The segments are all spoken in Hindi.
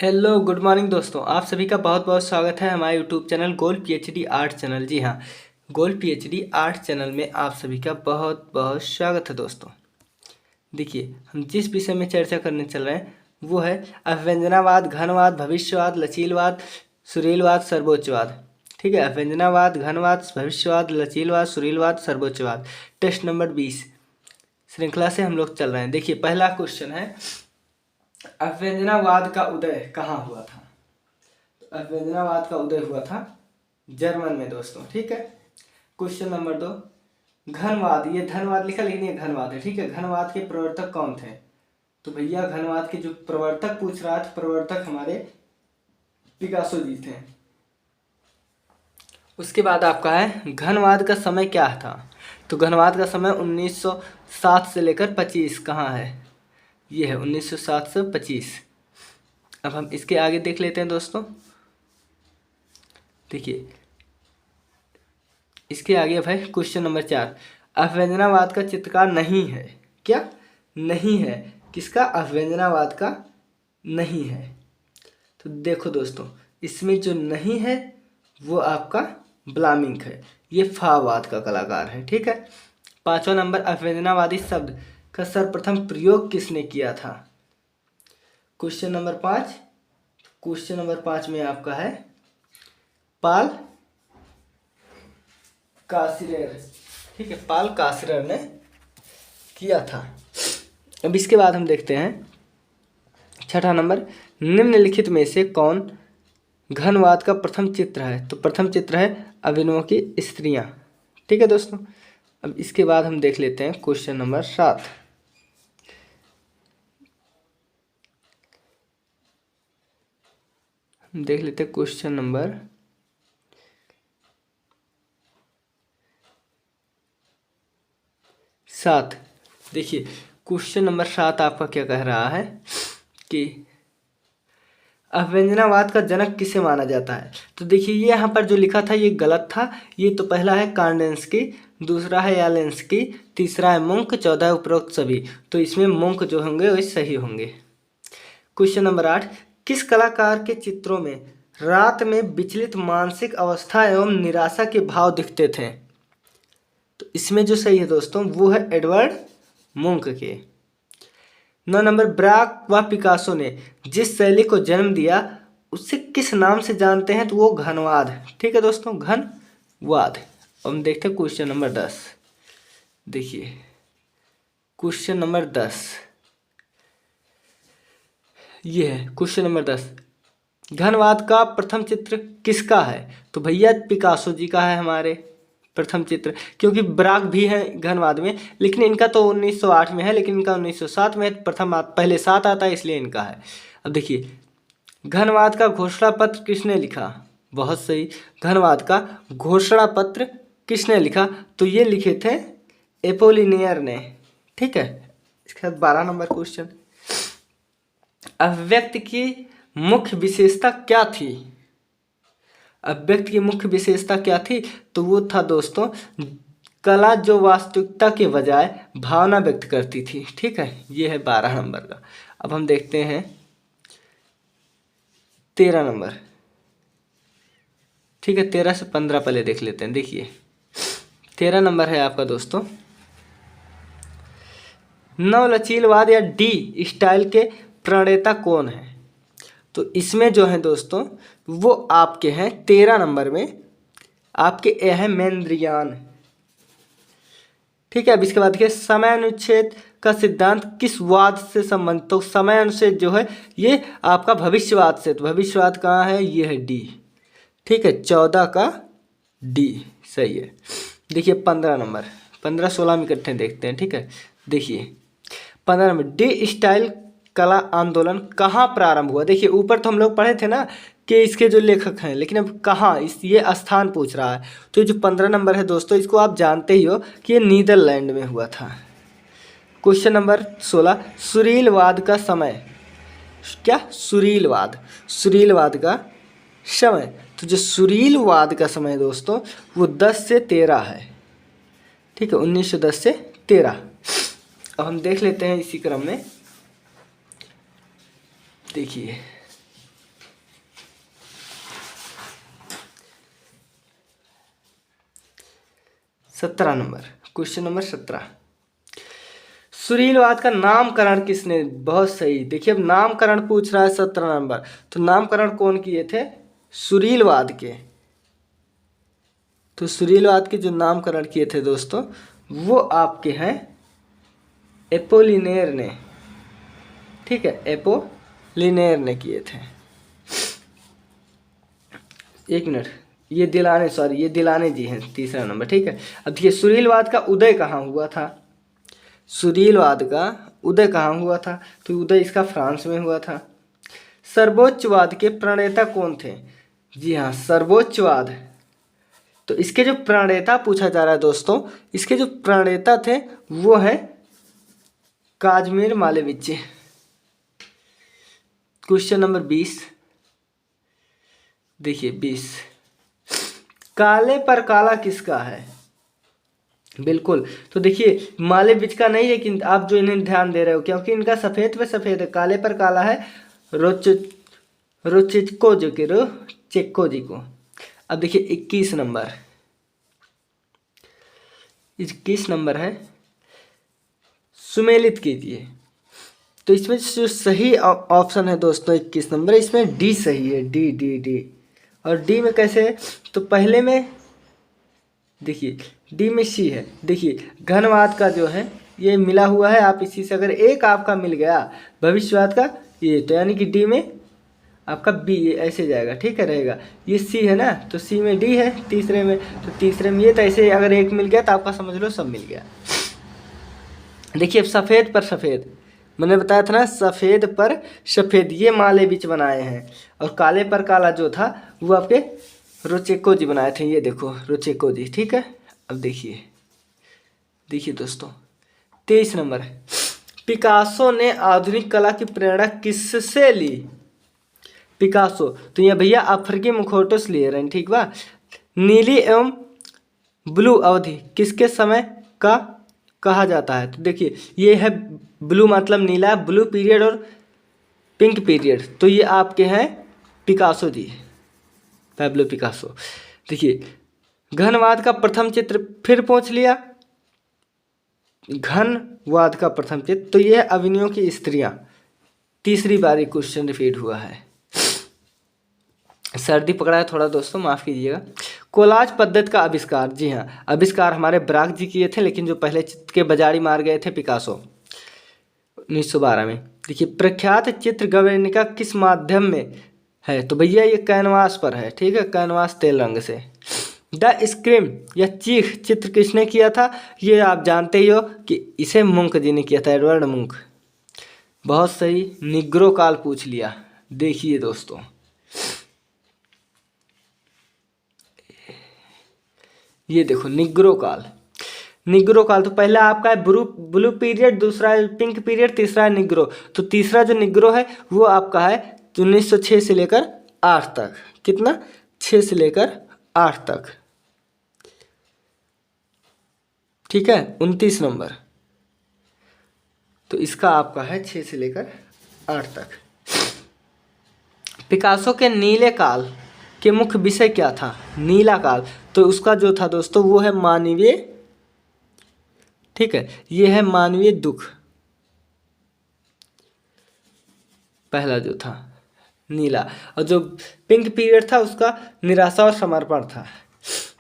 हेलो गुड मॉर्निंग दोस्तों, आप सभी का बहुत बहुत स्वागत है हमारे YouTube channel Gold PhD Art channel. जी हाँ, गोल्ड पीएचडी आर्ट चैनल में आप सभी का बहुत बहुत स्वागत है दोस्तों। देखिए, हम जिस विषय में चर्चा करने चल रहे हैं वो है अव्यंजनावाद, घनवाद, भविष्यवाद, लचीलवाद, सुरीलवाद, सर्वोच्चवाद। ठीक है, अव्यंजनावाद, घनवाद, भविष्यवाद, लचीलवाद, सुरीलवाद, सर्वोच्चवाद। टेस्ट नंबर 20 श्रृंखला से हम लोग चल रहे हैं। देखिए, पहला क्वेश्चन है, अव्यंजनावाद का उदय कहाँ हुआ था? तो अव्यंजनावाद का उदय हुआ था जर्मन में दोस्तों। ठीक है। क्वेश्चन नंबर 2, घनवाद, ये धनवाद लिखा लेकिन ये घनवाद है। ठीक है, घनवाद के प्रवर्तक कौन थे? तो भैया घनवाद के जो प्रवर्तक पूछ रहा था, प्रवर्तक हमारे पिकासो जी थे। उसके बाद आपका है घनवाद का समय क्या था? तो घनवाद का समय 1907 से लेकर 25 कहाँ है? ये है 1907 से 25। अब हम इसके आगे देख लेते हैं दोस्तों। देखिए, इसके आगे अब है क्वेश्चन नंबर 4, अव्यंजनावाद का चित्रकार नहीं है। क्या नहीं है? किसका? अव्यंजनावाद का नहीं है। तो देखो दोस्तों, इसमें जो नहीं है वो आपका ब्लामिंक है, ये फावाद का कलाकार है। ठीक है। 5वां नंबर, अव्यंजनावादी शब्द का सर्वप्रथम प्रयोग किसने किया था? Question number 5। क्वेश्चन नंबर 5 में आपका है पाल कासिरेर। ठीक है, पाल कासिरेर ने किया था। अब इसके बाद हम देखते हैं 6ठा नंबर, निम्नलिखित में से कौन घनवाद का प्रथम चित्र है? तो प्रथम चित्र है अभिनव की स्त्रियां। ठीक है दोस्तों। अब इसके बाद हम देख लेते हैं क्वेश्चन नंबर 7। हम देख लेते हैं क्वेश्चन नंबर 7। देखिए, क्वेश्चन नंबर 7 आपका क्या कह रहा है कि अव्यंजनावाद का जनक किसे माना जाता है? तो देखिए, ये यहाँ पर जो लिखा था ये गलत था। ये तो पहला है कांडेंस्की, दूसरा है यालेंस्की, तीसरा है मुंक, 14 है उपरोक्त सभी। तो इसमें मुंक जो होंगे वो सही होंगे। क्वेश्चन नंबर 8, किस कलाकार के चित्रों में रात में विचलित मानसिक अवस्था एवं निराशा के भाव दिखते थे? तो इसमें जो सही है दोस्तों वो है एडवर्ड मुंक के। 9 नंबर, ब्राक व पिकासो ने जिस शैली को जन्म दिया उसे किस नाम से जानते हैं? तो वो घनवाद। ठीक है दोस्तों, घनवाद। अब हम देखते हैं क्वेश्चन नंबर 10। देखिए, क्वेश्चन नंबर 10 ये है। क्वेश्चन नंबर 10, घनवाद का प्रथम चित्र किसका है? तो भैया पिकासो जी का है हमारे प्रथम चित्र, क्योंकि ब्राक भी है घनवाद में, लेकिन इनका तो 1908 में है, लेकिन इनका 1907 में है। प्रथम पहले 7 आता है, इसलिए इनका है। अब देखिए, घनवाद का घोषणा पत्र किसने लिखा? बहुत सही, घनवाद का घोषणा पत्र किसने लिखा? तो ये लिखे थे एपोलिनियर ने। ठीक है। इसके बाद 12 नंबर क्वेश्चन, अव्यक्त की मुख्य विशेषता क्या थी? अव्यक्त की मुख्य विशेषता क्या थी? तो वो था दोस्तों कला जो वास्तविकता के बजाय भावना व्यक्त करती थी। ठीक है, ये है 12 नंबर का। अब हम देखते हैं 13 नंबर। ठीक है, 13 से 15 पहले देख लेते हैं। देखिए, 13 नंबर है आपका दोस्तों, नवलचीलवाद या डी स्टाइल के प्रणेता कौन है? तो इसमें जो है दोस्तों वो आपके हैं 13 नंबर में आपके ए है मेंद्रियान। ठीक है। अब इसके बाद देखिए, समय अनुच्छेद का सिद्धांत किस वाद से संबंधित? तो समय अनुच्छेद जो है ये आपका भविष्यवाद से। तो भविष्यवाद कहाँ है? ये है डी। ठीक है, 14 का डी सही है। देखिए 15 नंबर, 15 16 में इकट्ठे देखते हैं। ठीक है, देखिए 15 में, डी स्टाइल कला आंदोलन कहाँ प्रारंभ हुआ? देखिए, ऊपर तो हम लोग पढ़े थे ना कि इसके जो लेखक हैं, लेकिन अब कहाँ, इस ये स्थान पूछ रहा है। तो जो 15 नंबर है दोस्तों, इसको आप जानते ही हो कि ये नीदरलैंड में हुआ था। क्वेश्चन नंबर 16, सुरीलवाद का समय क्या? सुरीलवाद, सुरीलवाद का समय। तो जो सुरीलवाद का समय दोस्तों वो 10 से 13 है। ठीक है, 1910 से 13। अब हम देख लेते हैं इसी क्रम में। देखिए, 17 नंबर, क्वेश्चन नंबर 17। सुरीलवाद का नामकरण किसने, बहुत सही। देखिए अब नामकरण पूछ रहा है 17 नंबर, तो नामकरण कौन किए थे, सुरीलवाद के। तो सुरीलवाद के जो नामकरण किए थे दोस्तों वो आपके हैं एपोलिनेर ने, ठीक है, एपोलिनेर ने किए थे। एक मिनट, ये दिलाने, सॉरी ये दिलाने जी हैं, तीसरा नंबर, ठीक है। अब देखिए सुरीलवाद का उदय कहाँ हुआ था, सुरीलवाद का उदय कहाँ हुआ था, तो उदय इसका फ्रांस में हुआ था। सर्वोच्चवाद के प्रणेता कौन थे, जी हाँ सर्वोच्चवाद, तो इसके जो प्रणेता पूछा जा रहा है दोस्तों, इसके जो प्रणेता थे वो हैं काजमीर मालेविच। क्वेश्चन नंबर 20, देखिए 20, काले पर काला किसका है, बिल्कुल, तो देखिए मालेविच का नहीं, लेकिन आप जो इन्हें ध्यान दे रहे हो क्योंकि इनका सफ़ेद पे सफ़ेद है, काले पर काला है रोचिको जो कि रोचेको जी को। अब देखिए 21 नंबर, 21 नंबर है, सुमेलित कीजिए। तो इसमें जो सही ऑप्शन है दोस्तों 21 नंबर, इसमें डी सही है, डी डी डी। और डी में कैसे है, तो पहले में देखिए डी में सी है, देखिए घनवाद का जो है ये मिला हुआ है, आप इसी से अगर एक आपका मिल गया भविष्यवाद का ये, तो यानी कि डी में आपका बी ये ऐसे जाएगा, ठीक है रहेगा। ये सी है ना, तो सी में डी है तीसरे में, तो तीसरे में ये, तो ऐसे अगर एक मिल गया तो आपका समझ लो सब मिल गया। देखिए अब सफ़ेद पर सफ़ेद, मैंने बताया था ना सफ़ेद पर सफ़ेद, ये मालेविच बनाए हैं, और काले पर काला जो था वो आपके रोचेको जी बनाए थे, ये देखो रोचेको जी, ठीक है। अब देखिए, देखिए दोस्तों 23 नंबर है, पिकासो ने आधुनिक कला की प्रेरणा किससे ली, पिकासो, तो ये भैया अफ्रीकी मुखौटों से लिए रहे, ठीक बा। नीली एवं ब्लू अवधि किसके समय का कहा जाता है, तो देखिए ये है ब्लू मतलब नीला, ब्लू पीरियड और पिंक पीरियड, तो ये आपके हैं पिकासो जी, पैब्लो पिकासो। देखिए घनवाद का प्रथम चित्र फिर पहुंच लिया, घनवाद का प्रथम चित्र, तो ये है अविनियों की स्त्रियां, तीसरी बार क्वेश्चन रिपीट हुआ है, सर्दी पकड़ा है थोड़ा दोस्तों, माफ़ कीजिएगा। कोलाज पद्धति का आविष्कार, जी हाँ आविष्कार हमारे ब्राक जी किए थे, लेकिन जो पहले चित्र के बाजारी मार गए थे पिकासो 1912 में। देखिए प्रख्यात चित्र गवेर्निका किस माध्यम में है, तो भैया ये कैनवास पर है, ठीक है, कैनवास तेल रंग से। द स्क्रीम या चीख चित्र किसने किया था, ये आप जानते ही हो कि इसे मुंक जी ने किया था, एडवर्ड मुंक, बहुत सही। निग्रो काल पूछ लिया, देखिए दोस्तों ये देखो निग्रो काल, निग्रो काल तो पहला आपका है ब्लू पीरियड, दूसरा है पिंक पीरियड, तीसरा है निग्रो, तो तीसरा जो निग्रो है वो आपका है 1906 से लेकर 8 तक, कितना 6 से लेकर 8 तक, ठीक है 29 नंबर, तो इसका आपका है 6 से लेकर 8 तक। पिकासो के नीले काल के मुख्य विषय क्या था, नीला काल, तो उसका जो था दोस्तों वो है मानवीय, ठीक है, ये है मानवीय दुख, पहला जो था नीला, और जो पिंक पीरियड था उसका निराशा और समर्पण था।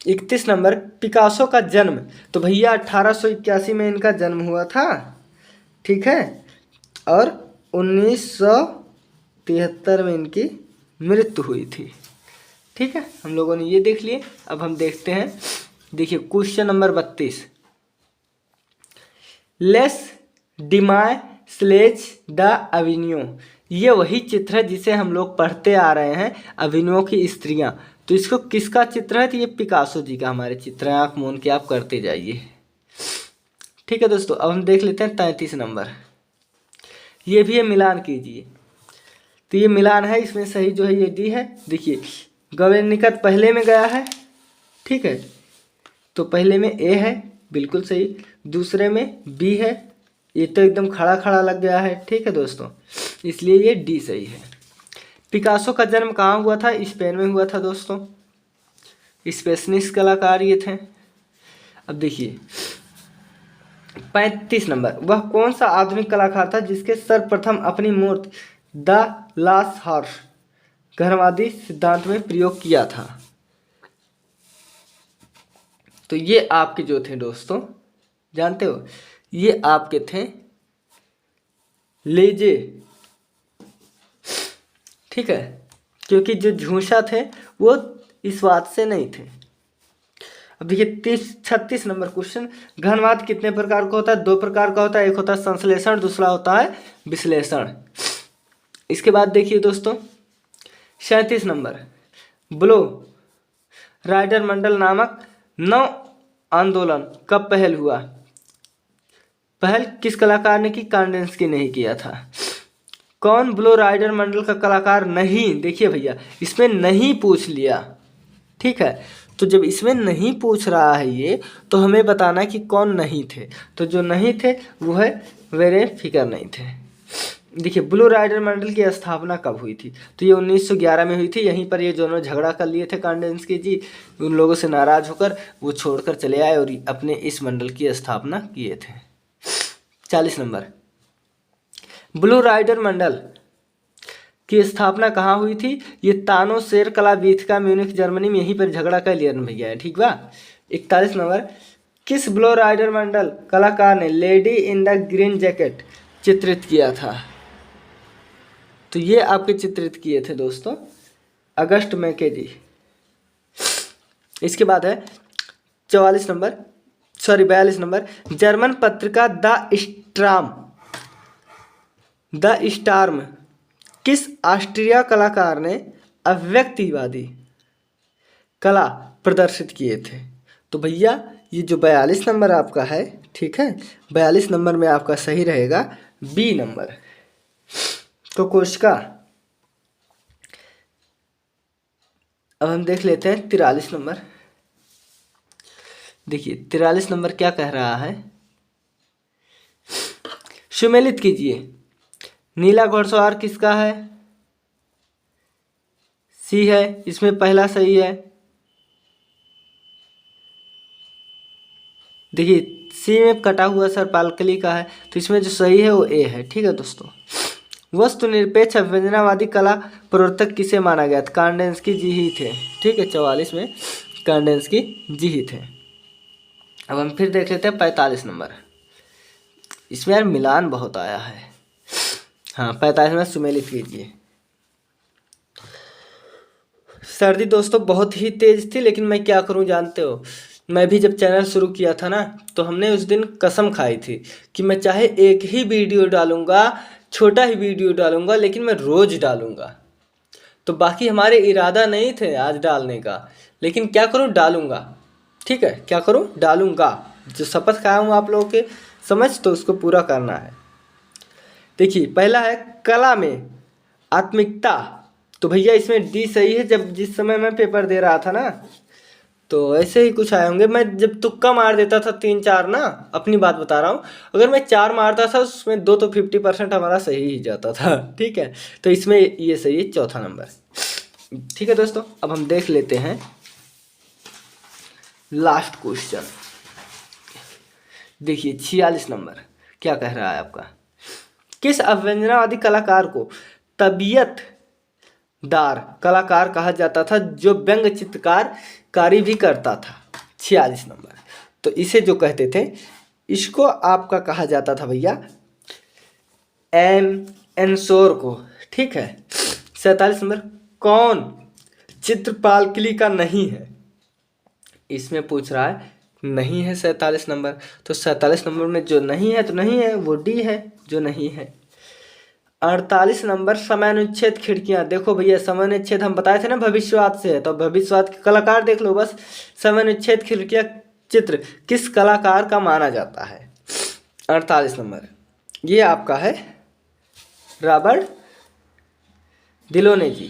31 नंबर, पिकासो का जन्म, तो भैया 1881 में इनका जन्म हुआ था, ठीक है, और 1973 में इनकी मृत्यु हुई थी, ठीक है, हम लोगों ने ये देख लिए। अब हम देखते हैं, देखिए question number 32, Les Demoiselles d'Avignon, ये वही चित्र है जिसे हम लोग पढ़ते आ रहे हैं, अविनियो की स्त्रियां, तो इसको किसका चित्र है, तो ये पिकासो जी का हमारे चित्र है, आँख मूंद के आप करते जाइए, ठीक है दोस्तों। अब हम देख लेते हैं 33 नंबर, ये भी है मिलान कीजिए, तो ये मिलान है, इसमें सही जो है ये डी है। देखिए गवेर्निका पहले में गया है, ठीक है, तो पहले में ए है, बिल्कुल सही, दूसरे में बी है, ये तो एकदम खड़ा खड़ा लग गया है, ठीक है दोस्तों, इसलिए ये डी सही है। पिकासो का जन्म कहाँ हुआ था, स्पेन में हुआ था दोस्तों, स्पेनिश कलाकार ये थे। अब देखिए 35 नंबर, वह कौन सा आधुनिक कलाकार था जिसके सर्वप्रथम अपनी मूर्ति द लास्ट हॉर्स गर्भवादी सिद्धांत में प्रयोग किया था? तो ये आपके जो थे दोस्तों, जानते हो, ये आपके थे लेजे, ठीक है, क्योंकि जो झूठा थे वो इस बात से नहीं थे। अब देखिए 36 नंबर क्वेश्चन, घनवाद कितने प्रकार का होता है? 2 प्रकार का होता है, एक होता है संश्लेषण, दूसरा होता है विश्लेषण। इसके बाद देखिए दोस्तों 37 नंबर, ब्लो राइडर मंडल नामक नव आंदोलन कब पहल हुआ? पहल किस कलाकार ने की? कांडेंस्की ने ही किया था। कौन ब्लो राइडर मंडल का कलाकार नहीं? देखिए भैया इसमें नहीं पूछ लिया, ठीक है, तो जब इसमें नहीं पूछ रहा है ये, तो हमें बताना कि कौन नहीं थे। तो जो नहीं थे वो है वेरे फिकर नहीं थे। देखिए ब्लू राइडर मंडल की स्थापना कब हुई थी? तो ये 1911 में हुई थी। यहीं पर ये दोनों झगड़ा कर लिए थे कांडेंस्की जी, उन लोगों से नाराज होकर वो छोड़कर चले आए और अपने इस मंडल की स्थापना किए थे। 40 नंबर, ब्लू राइडर मंडल की स्थापना कहाँ हुई थी? ये तानो शेर कला वीथिका म्यूनिख जर्मनी में, यहीं पर झगड़ा कर लिया भैया है, ठीक बा। 41 नंबर, किस ब्लो राइडर मंडल कलाकार ने lady in the green jacket चित्रित किया था? तो ये आपके चित्रित किए थे दोस्तों अगस्त मैके जी। इसके बाद है 42 नंबर, जर्मन पत्रिका द स्टार्म किस ऑस्ट्रिया कलाकार ने अव्यक्तिवादी कला प्रदर्शित किए थे? तो भैया ये जो 42 नंबर आपका है, ठीक है, 42 नंबर में आपका सही रहेगा बी नंबर तो कोशिका। अब हम देख लेते हैं 43 नंबर। देखिए 43 नंबर क्या कह रहा है, सुमेलित कीजिए, नीला घुड़सवार किसका है? सी है, इसमें पहला सही है। देखिए सी में कटा हुआ सर्पालकली का है, तो इसमें जो सही है वो ए है, ठीक है दोस्तों। वस्तु निरपेक्ष व्यंजनावादी कला प्रवर्तक किसे माना गया था? कांडेंस्की जी ही थे, ठीक है, 44 में कांडेंस्की जी ही थे। अब हम फिर देख लेते हैं 45 नंबर। इसमें यार मिलान बहुत आया है। हाँ 45 में सुमेलित कीजिए। सर्दी दोस्तों बहुत ही तेज थी, लेकिन मैं क्या करूं जानते हो, मैं भी जब चैनल शुरू किया था ना, तो हमने उस दिन कसम खाई थी कि मैं चाहे एक ही वीडियो डालूंगा, छोटा ही वीडियो डालूंगा, लेकिन मैं रोज डालूंगा। तो बाकी हमारे इरादा नहीं थे आज डालने का, लेकिन क्या करूं, डालूंगा, ठीक है, क्या करूं, डालूंगा। जो शपथ खाया हूं आप लोगों के समझ, तो उसको पूरा करना है। देखिए पहला है कला में आत्मिकता, तो भैया इसमें डी सही है। जब जिस समय मैं पेपर दे रहा था ना, तो ऐसे ही कुछ आए होंगे। मैं जब तुक्का मार देता था 3-4 ना, अपनी बात बता रहा हूँ, अगर मैं 4 मारता था उसमें 2 तो 50% हमारा सही ही जाता था, ठीक है, तो इसमें ये सही है, चौथा नंबर, ठीक है दोस्तों। अब हम देख लेते हैं लास्ट क्वेश्चन। देखिए 46 नंबर क्या कह रहा है आपका, किस अव्यंजनावादी कलाकार को तबीयतदार कलाकार कहा जाता था जो व्यंग चित्रकारी भी करता था? 46 नंबर, तो इसे जो कहते थे, इसको आपका कहा जाता था भैया एनसोर को, ठीक है। 47 नंबर, कौन चित्रपालकली का नहीं है? इसमें पूछ रहा है नहीं है 47 नंबर, तो 47 नंबर में जो नहीं है तो नहीं है, वो डी है जो नहीं है। 48 नंबर, समयानुच्छेद खिड़कियां, देखो भैया समयानुच्छेद हम बताए थे ना भविष्यवाद से है, तो भविष्यवाद के कलाकार देख लो बस। समयानुच्छेद खिड़कियां चित्र किस कलाकार का माना जाता है? 48 नंबर ये आपका है रॉबर्ट डिलोने जी,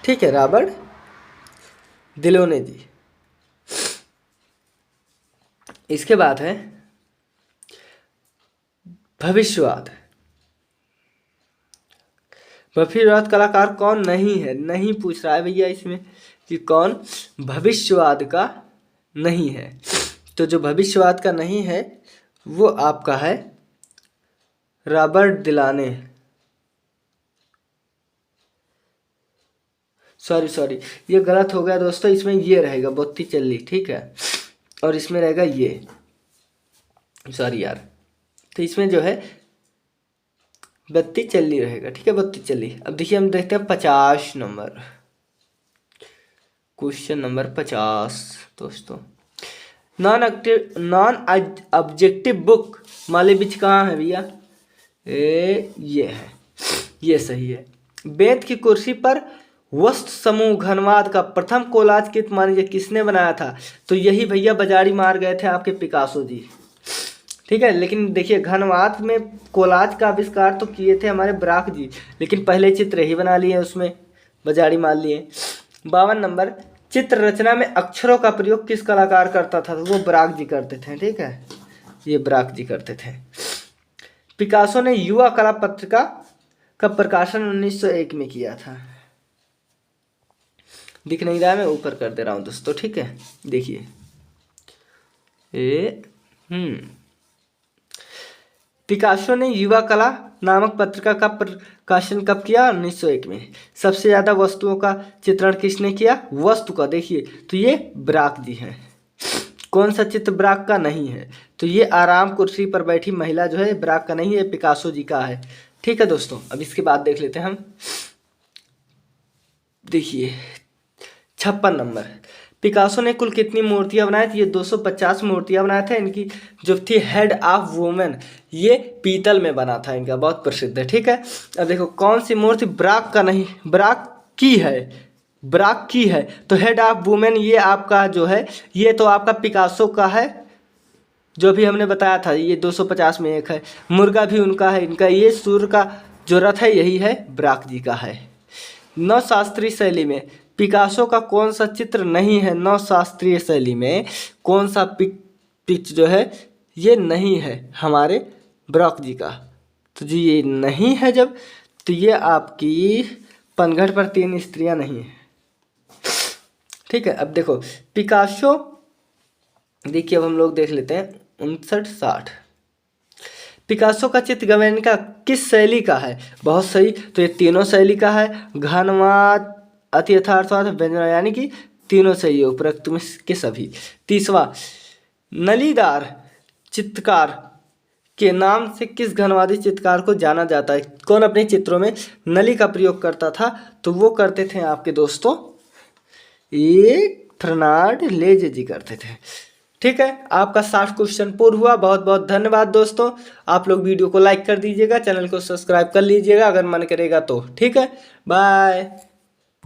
ठीक है, रॉबर्ट डिलोने जी। इसके बाद है भविष्यवाद। भविष्यवाद कलाकार कौन नहीं है? नहीं पूछ रहा है भैया इसमें कि कौन भविष्यवाद का नहीं है, तो जो भविष्यवाद का नहीं है वो आपका है रॉबर्ट दिलाने, सॉरी ये गलत हो गया दोस्तों, इसमें ये रहेगा बोत्तिचेल्ली, ठीक है, और इसमें रहेगा ये, सॉरी यार, तो इसमें जो है बोत्तिचेल्ली रहेगा, ठीक है, बोत्तिचेल्ली। अब देखिए हम देखते हैं 50 नंबर, क्वेश्चन नंबर 50 दोस्तों। नॉन ऑब्जेक्टिव बुक मालेबिच कहाँ है भैया? ये है, ये सही है। बेंत की कुर्सी पर वस्तु समूह घनवाद का प्रथम कोलाज कित मान लीजिए किसने बनाया था? तो यही भैया बाजारी मार गए थे आपके पिकासो जी, ठीक है। लेकिन देखिए घनवाद में कोलाज का आविष्कार तो किए थे हमारे ब्राक जी, लेकिन पहले चित्र ही बना लिए उसमें बाजारी मार लिए। 52 नंबर, चित्र रचना में अक्षरों का प्रयोग किस कलाकार करता था? तो वो ब्राक जी करते थे, ठीक है, ये ब्राक जी करते थे। पिकासो ने युवा कला पत्रिका का प्रकाशन 1901 में किया था। दिख नहीं रहा है, मैं ऊपर कर दे रहा हूँ दोस्तों, ठीक है, देखिए पिकासो ने युवा कला नामक पत्रिका का प्रकाशन कब किया? 1901 में। सबसे ज़्यादा वस्तुओं का चित्रण किसने किया? वस्तु का, देखिए तो ये ब्राक जी हैं। कौन सा चित्र ब्राक का नहीं है? तो ये आराम कुर्सी पर बैठी महिला जो है ब्राक का नहीं है, पिकासो जी का है, ठीक है दोस्तों। अब इसके बाद देख लेते हैं हम, देखिए 56 नंबर, पिकासो ने कुल कितनी मूर्तियां बनाई थी? ये 250 मूर्तियां बनाए थे। इनकी जो थी हेड ऑफ वुमेन, ये पीतल में बना था, इनका बहुत प्रसिद्ध है, ठीक है। अब देखो कौन सी मूर्ति ब्राक का नहीं, ब्राक की है, ब्राक की है, तो हेड ऑफ वुमेन ये आपका जो है ये तो आपका पिकासो का है, जो भी हमने बताया था, ये 250 में एक है। मुर्गा भी उनका है, इनका ये सूर्य का जो रथ है यही है, ब्राक जी का है। नव शास्त्रीय शैली में पिकासो का कौन सा चित्र नहीं है? नव शास्त्रीय शैली में कौन सा पिच जो है ये नहीं है हमारे ब्राक जी का? तो जी ये नहीं है जब, तो ये आपकी पनघट पर 3 स्त्रियां नहीं है, ठीक है। अब देखो पिकासो, देखिए अब हम लोग देख लेते हैं 59-60, पिकासो का चित्र गवेर्निका किस शैली का है? बहुत सही, तो ये तीनों शैली का है, घनवाद, अति यथार्थवाद, व्यंजन, यानी कि तीनों सही है उपरोक्त में के सभी। 30वां, नलीदार चित्रकार के नाम से किस घनवादी चित्रकार को जाना जाता है? कौन अपने चित्रों में नली का प्रयोग करता था? तो वो करते थे आपके दोस्तों ये फर्नांड लेज जी करते थे, ठीक है। आपका 60 क्वेश्चन पूर्ण हुआ। बहुत बहुत धन्यवाद दोस्तों। आप लोग वीडियो को लाइक कर दीजिएगा, चैनल को सब्सक्राइब कर लीजिएगा अगर मन करेगा तो, ठीक है। बाय।